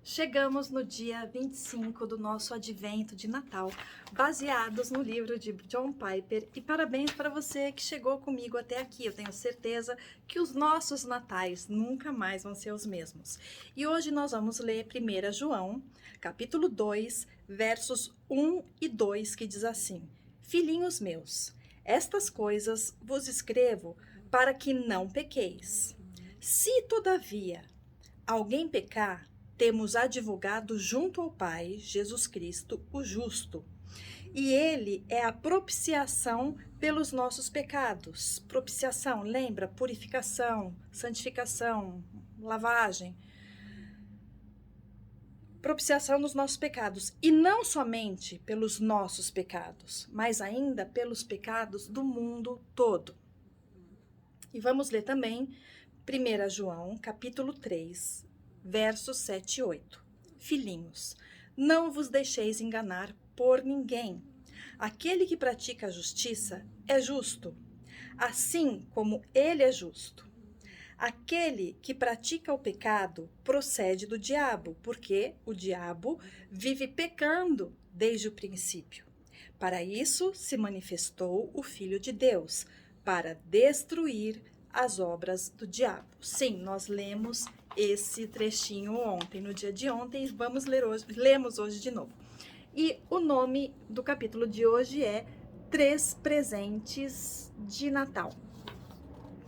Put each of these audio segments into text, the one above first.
Chegamos no dia 25 do nosso advento de Natal, baseados no livro de John Piper, e parabéns para você que chegou comigo até aqui. Eu tenho certeza que os nossos natais nunca mais vão ser os mesmos. E hoje nós vamos ler 1 João, capítulo 2, versos 1 e 2, que diz assim: Filhinhos meus, estas coisas vos escrevo para que não pequeis. Se, todavia, alguém pecar, temos advogado junto ao Pai, Jesus Cristo, o justo. E ele é a propiciação pelos nossos pecados. Propiciação, lembra? Purificação, santificação, lavagem. Propiciação dos nossos pecados. E não somente pelos nossos pecados, mas ainda pelos pecados do mundo todo. E vamos ler também 1 João, capítulo 3, versos 7 e 8. Filhinhos, não vos deixeis enganar por ninguém. Aquele que pratica a justiça é justo, assim como ele é justo. Aquele que pratica o pecado procede do diabo, porque o diabo vive pecando desde o princípio. Para isso se manifestou o Filho de Deus, para destruir as obras do diabo. Sim, nós lemos esse trechinho ontem, no dia de ontem, vamos ler hoje, lemos hoje de novo. E o nome do capítulo de hoje é 3 presentes de Natal.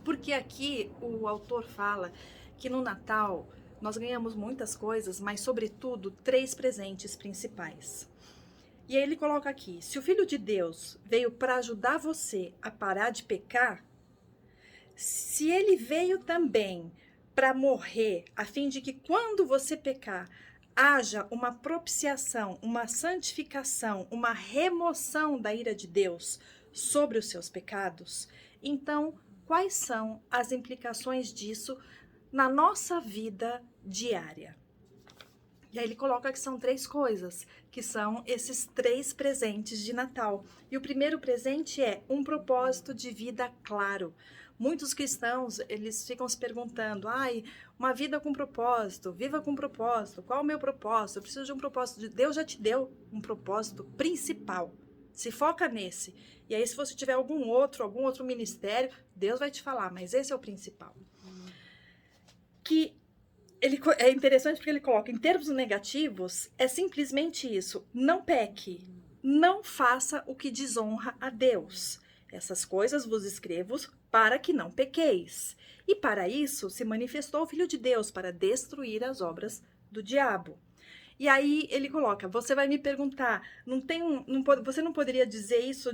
Porque aqui o autor fala que no Natal nós ganhamos muitas coisas, mas sobretudo 3 presentes principais. E aí ele coloca aqui: se o Filho de Deus veio para ajudar você a parar de pecar, se ele veio também para morrer, a fim de que quando você pecar, haja uma propiciação, uma santificação, uma remoção da ira de Deus sobre os seus pecados, então quais são as implicações disso na nossa vida diária? E aí ele coloca que são 3 coisas, que são esses 3 presentes de Natal. E o primeiro presente é um propósito de vida claro. Muitos cristãos, eles ficam se perguntando: uma vida com propósito, viva com propósito, qual é o meu propósito? Eu preciso de um propósito. Deus já te deu um propósito principal. Se foca nesse. E aí, se você tiver algum outro ministério, Deus vai te falar, mas esse é o principal. É interessante porque ele coloca, em termos negativos, é simplesmente isso: não peque, não faça o que desonra a Deus. Essas coisas vos escrevo para que não pequeis. E para isso se manifestou o Filho de Deus, para destruir as obras do diabo. E aí ele coloca, você vai me perguntar, você não poderia dizer isso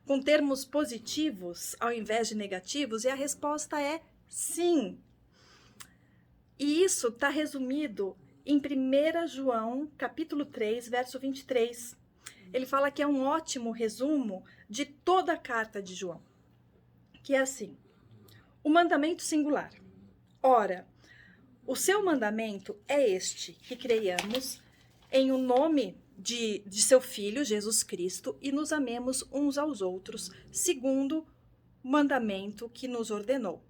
com termos positivos ao invés de negativos? E a resposta é sim. E isso está resumido em 1 João, capítulo 3, verso 23. Ele fala que é um ótimo resumo de toda a carta de João. Que é assim: o mandamento singular. Ora, o seu mandamento é este, que creiamos em o nome de seu Filho, Jesus Cristo, e nos amemos uns aos outros, segundo o mandamento que nos ordenou.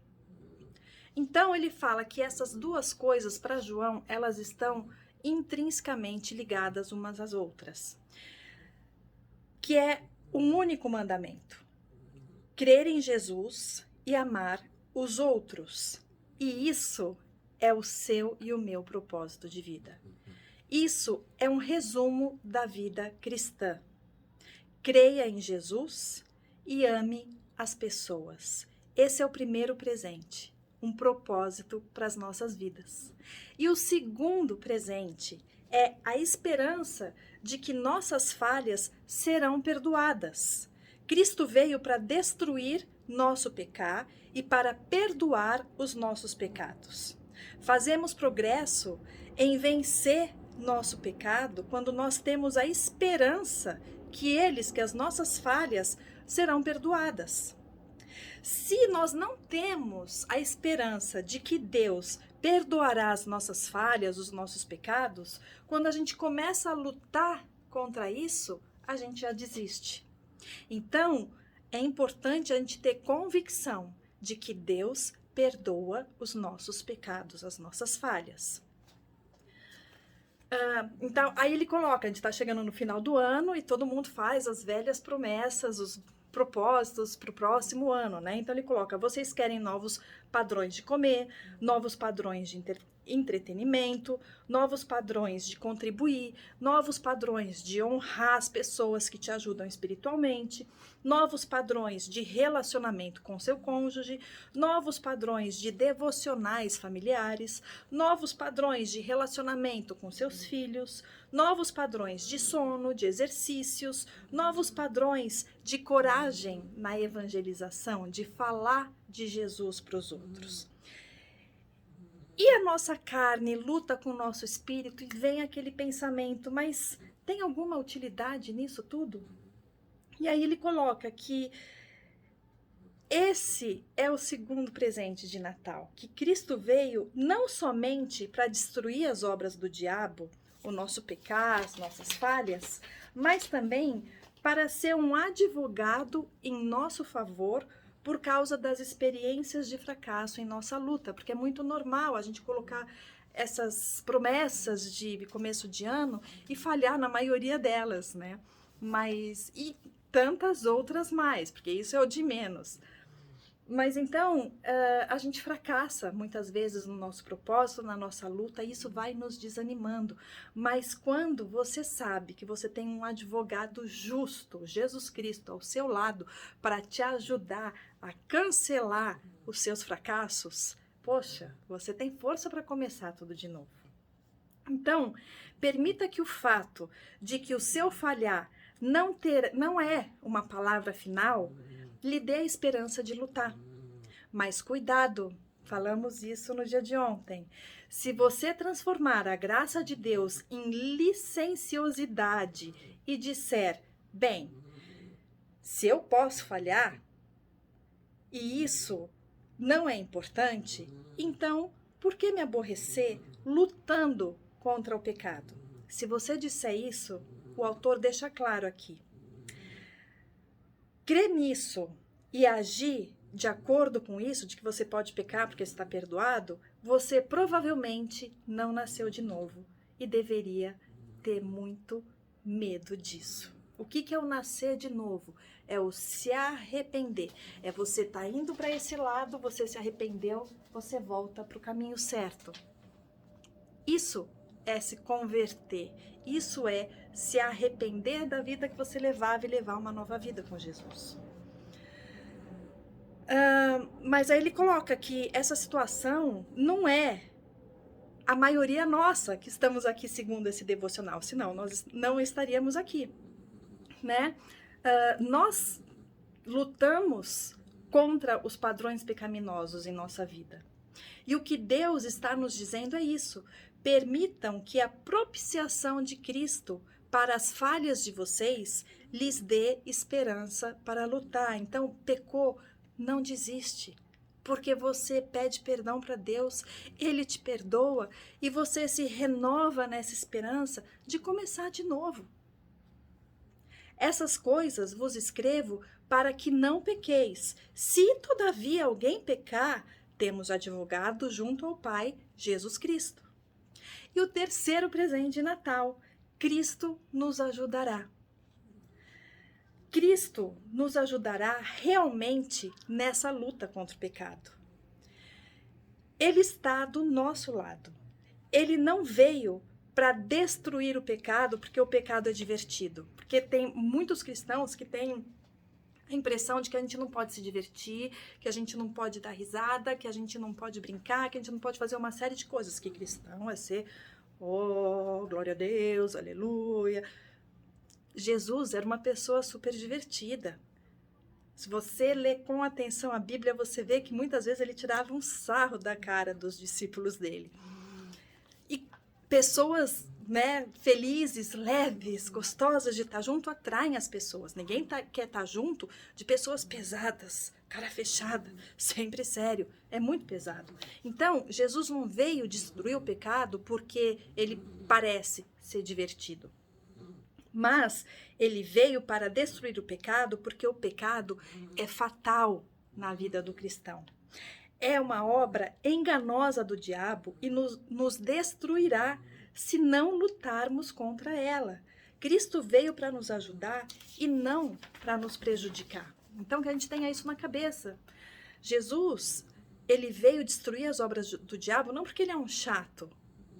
Então, ele fala que essas 2 coisas, para João, elas estão intrinsecamente ligadas umas às outras. Que é um único mandamento: crer em Jesus e amar os outros. E isso é o seu e o meu propósito de vida. Isso é um resumo da vida cristã. Creia em Jesus e ame as pessoas. Esse é o primeiro presente. Um propósito para as nossas vidas. E o segundo presente é a esperança de que nossas falhas serão perdoadas. Cristo veio para destruir nosso pecado e para perdoar os nossos pecados. Fazemos progresso em vencer nosso pecado quando nós temos a esperança que as nossas falhas serão perdoadas. Se nós não temos a esperança de que Deus perdoará as nossas falhas, os nossos pecados, quando a gente começa a lutar contra isso, a gente já desiste. Então, é importante a gente ter convicção de que Deus perdoa os nossos pecados, as nossas falhas. Então, aí ele coloca, a gente está chegando no final do ano e todo mundo faz as velhas promessas, os propósitos para o próximo ano, né? Então ele coloca, vocês querem novos padrões de comer, novos padrões de entretenimento, novos padrões de contribuir, novos padrões de honrar as pessoas que te ajudam espiritualmente, novos padrões de relacionamento com seu cônjuge, novos padrões de devocionais familiares, novos padrões de relacionamento com seus filhos, novos padrões de sono, de exercícios, novos padrões de coragem na evangelização, de falar de Jesus para os outros. E a nossa carne luta com o nosso espírito e vem aquele pensamento, mas tem alguma utilidade nisso tudo? E aí ele coloca que esse é o segundo presente de Natal, que Cristo veio não somente para destruir as obras do diabo, o nosso pecado, as nossas falhas, mas também para ser um advogado em nosso favor por causa das experiências de fracasso em nossa luta, porque é muito normal a gente colocar essas promessas de começo de ano e falhar na maioria delas, né? Mas e tantas outras mais, porque isso é o de menos. Mas então, a gente fracassa muitas vezes no nosso propósito, na nossa luta, e isso vai nos desanimando. Mas quando você sabe que você tem um advogado justo, Jesus Cristo, ao seu lado, para te ajudar a cancelar os seus fracassos, poxa, você tem força para começar tudo de novo. Então, permita que o fato de que o seu falhar não é uma palavra final, lhe dê a esperança de lutar. Mas cuidado, falamos isso no dia de ontem. Se você transformar a graça de Deus em licenciosidade e disser, bem, se eu posso falhar e isso não é importante, então por que me aborrecer lutando contra o pecado? Se você disser isso, o autor deixa claro aqui. Crer nisso e agir de acordo com isso, de que você pode pecar porque está perdoado, você provavelmente não nasceu de novo e deveria ter muito medo disso. O que é o nascer de novo? É o se arrepender. É você estar indo para esse lado, você se arrependeu, você volta para o caminho certo. Isso é se converter. Isso é se arrepender da vida que você levava e levar uma nova vida com Jesus. Mas aí ele coloca que essa situação não é a maioria nossa que estamos aqui segundo esse devocional, senão nós não estaríamos aqui, né? Nós lutamos contra os padrões pecaminosos em nossa vida. E o que Deus está nos dizendo é isso. Permitam que a propiciação de Cristo para as falhas de vocês lhes dê esperança para lutar. Então, pecou, não desiste, porque você pede perdão para Deus, Ele te perdoa e você se renova nessa esperança de começar de novo. Essas coisas vos escrevo para que não pequeis. Se todavia alguém pecar, temos advogado junto ao Pai, Jesus Cristo. E o terceiro presente de Natal, Cristo nos ajudará. Cristo nos ajudará realmente nessa luta contra o pecado. Ele está do nosso lado. Ele não veio para destruir o pecado porque o pecado é divertido. Porque tem muitos cristãos que têm a impressão de que a gente não pode se divertir, que a gente não pode dar risada, que a gente não pode brincar, que a gente não pode fazer uma série de coisas. Que cristão é ser, oh, glória a Deus, aleluia. Jesus era uma pessoa super divertida. Se você lê com atenção a Bíblia, você vê que muitas vezes ele tirava um sarro da cara dos discípulos dele. E pessoas, né, felizes, leves, gostosas de estar junto, atraem as pessoas. Ninguém quer estar junto de pessoas pesadas, cara fechada, sempre sério. É muito pesado. Então, Jesus não veio destruir o pecado porque ele parece ser divertido. Mas ele veio para destruir o pecado porque o pecado é fatal na vida do cristão. É uma obra enganosa do diabo e nos destruirá se não lutarmos contra ela. Cristo veio para nos ajudar e não para nos prejudicar. Então, que a gente tenha isso na cabeça. Jesus, ele veio destruir as obras do diabo não porque ele é um chato,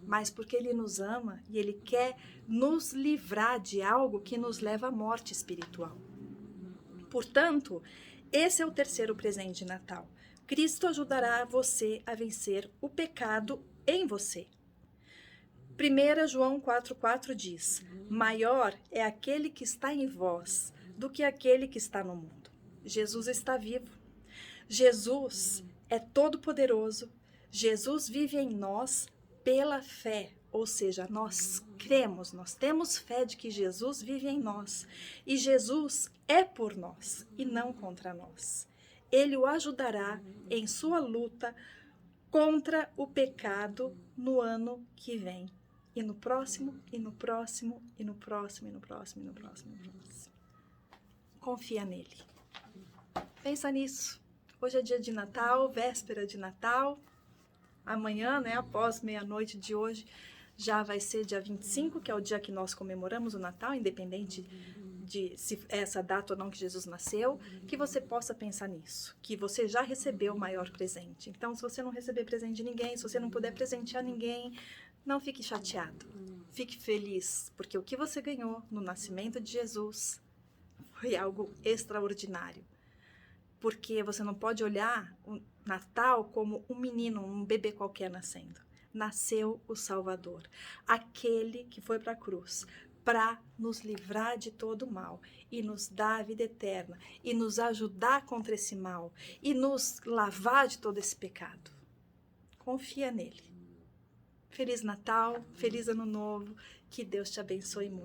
mas porque ele nos ama e ele quer nos livrar de algo que nos leva à morte espiritual. Portanto, esse é o terceiro presente de Natal. Cristo ajudará você a vencer o pecado em você. 1 João 4,4 diz: maior é aquele que está em vós do que aquele que está no mundo. Jesus está vivo. Jesus é todo-poderoso. Jesus vive em nós pela fé. Ou seja, nós cremos, nós temos fé de que Jesus vive em nós. E Jesus é por nós e não contra nós. Ele o ajudará em sua luta contra o pecado no ano que vem. E no próximo, e no próximo, e no próximo, e no próximo, e no próximo, e no próximo. Confia nele. Pensa nisso. Hoje é dia de Natal, véspera de Natal. Amanhã, após meia-noite de hoje, já vai ser dia 25, que é o dia que nós comemoramos o Natal, independente de se é essa data ou não que Jesus nasceu, que você possa pensar nisso, que você já recebeu o maior presente. Então, se você não receber presente de ninguém, se você não puder presentear ninguém, não fique chateado, fique feliz, porque o que você ganhou no nascimento de Jesus foi algo extraordinário. Porque você não pode olhar o Natal como um menino, um bebê qualquer nascendo. Nasceu o Salvador, aquele que foi para a cruz, para nos livrar de todo o mal e nos dar a vida eterna e nos ajudar contra esse mal e nos lavar de todo esse pecado. Confia nele. Feliz Natal, feliz Ano Novo, que Deus te abençoe muito.